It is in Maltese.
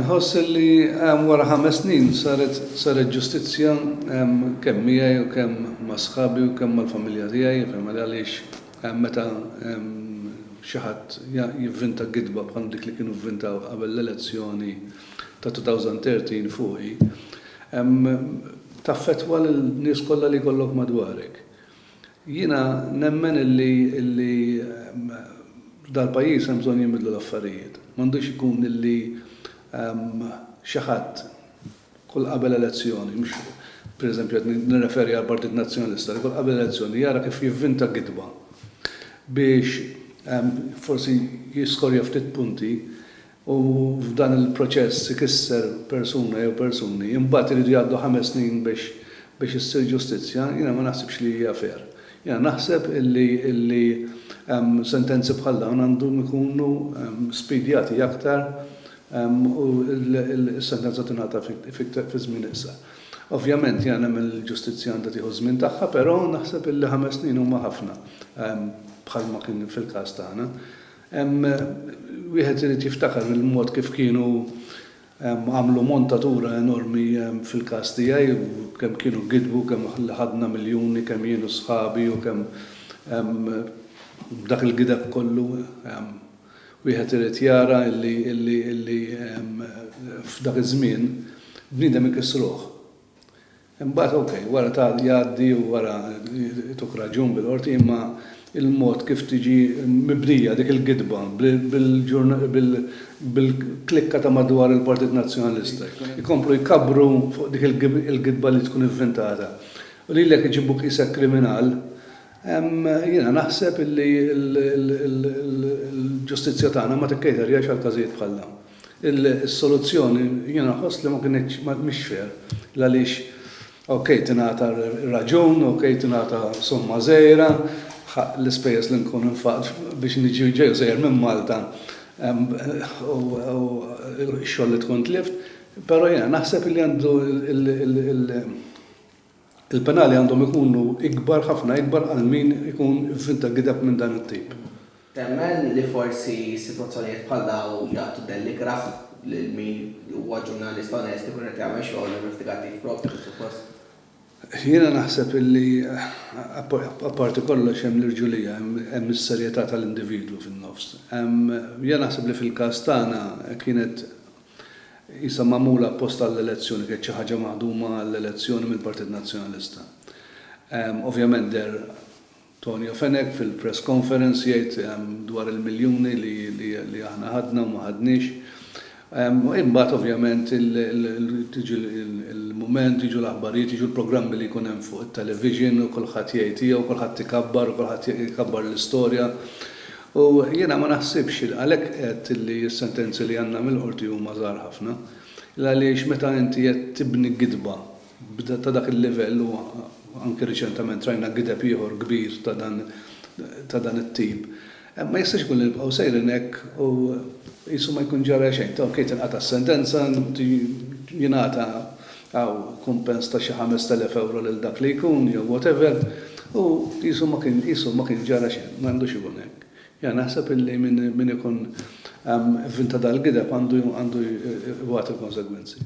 Nħoss li wara 5 snin saret ġustizzja kemm miegħi u kemm ma' sħabi u kemm mal-familja tiegħi, għaliex meta xi ħadd jivvinta gidba bħal dik li kienu vvintaw qabel l-elezzjoni ta' 2013 fuqi, taffettwa lil-nies kollha li jkollok madwarek. Jiena nemmen illi dal-pajjiż hemm bżonn jinbidlu l-affarijiet. M'għandux ikun illi xi ħadd kull qabel elezzjoni, mhux pereżempju qed nirreferi għal Partit Nazzjonalista, li kull qabel elezzjoni jara kif jivvinta gidba biex forsi jiskorja ftit punti u f'dan il-proċess ikisser persuna jew persuni, imbagħad iridu jgħaddu 5 snin biex issir ġustizzja, jiena ma naħsibx li hija fair. Jiena naħseb illi sentenzi bħal dawn għandhom ikunu spidjati aktar u l-sentenza tingħata fi żmien issa. Ovvjament jiena nemmen il-ġustizzja għandha tieħu żmien tagħha, però naħseb illi 5 snin huma ħafna bħalma kien fil-każ tagħna. Wieħed irid jiftakar il-mod kif kienu għamlu montatura enormi fil-każ tiegħi, kemm kienu gidbu, kemm ħadna miljuni, kemm jienu sħabi u kemm dak il-gideb kollu. Wieħed irid jara illi f'dak iż-żmien bniedem ikissruh. Imbagħad okej, wara jgħaddi u wara tuk raġun bil-qorti, imma il-mod kif tiġi mibnija dik il-gidba bil-klikka ta' madwar il-Partit Nazzjonalista. Ikomplu jkabbru fuq dik il-gidba li tkun inventata. U lilek iġibuk isek kriminal, jiena naħseb illi l-ġustizzja tagħna ma tikkejterjax għal każijiet bħal dawn. Is-soluzzjoni jiena ħoss li ma kienx mhix fair għaliex okej tingħata raġun, okej tingħata somma żgħira, l-ispejjeż li nkun infaqt biex niġi ġej żgħir minn Malta u x-xogħol li tkun tlift, però jiena naħseb li għandu il-penali għandhom ikunu ikbar ħafna ikbar għal min ikun ivvinta gideb minn dan it-tip. Temmen li forsi sitwazzjonijiet bħal dawn jagħtu delligraħ lil min huwa ġurnalista onest ikun qed jagħmel xogħol investigattiv propju suppost. Jiena naħseb illi apparti kollox hemm l-irġulija, hemm is-serjetà tal-individwu fin-nofs. Jiena naħseb li fil-każ tagħna kienet isa magħmula apposta għall-elezzjoni, kienet xi ħaġa maħduma għall-elezzjoni mill-Partit Nazzjonalista. Ovvjament der Tonio Fenek fil-press conference jgħid dwar il-miljuni li aħna ħadna u ma ħadniex. Imbagħad ovvjament il-mument jiġu l-aħbarijiet, jiġu l-programmi li jkun hemm fuq it-television u kulħadd jgħid tiegħu, kulħadd ikabbar u kulħadd ikabbar l-istorja. U jiena ma naħsibx għalhekk qed li s-sentenzi li għandna mill-qorti huma żgħar ħafna. Għaliex meta inti qed tibni gidba ta' dak il-livell u anke riċentement rajna gideb ieħor kbir ta' dan it-tip. Ma jistax ikun nibqgħu sejrin hekk u jisu ma jkun ġara xejn. Okej tinqata' s-sentenza jingħata kumpens ta' xi 5,000 euro lil dak li jkun jew whatever u jisu ma kien ġara xejn, m'għandux ikun hekk. Ja naħseb illi min ikun vinta dal-gideb għandu jwagħti l-konsegwenzi.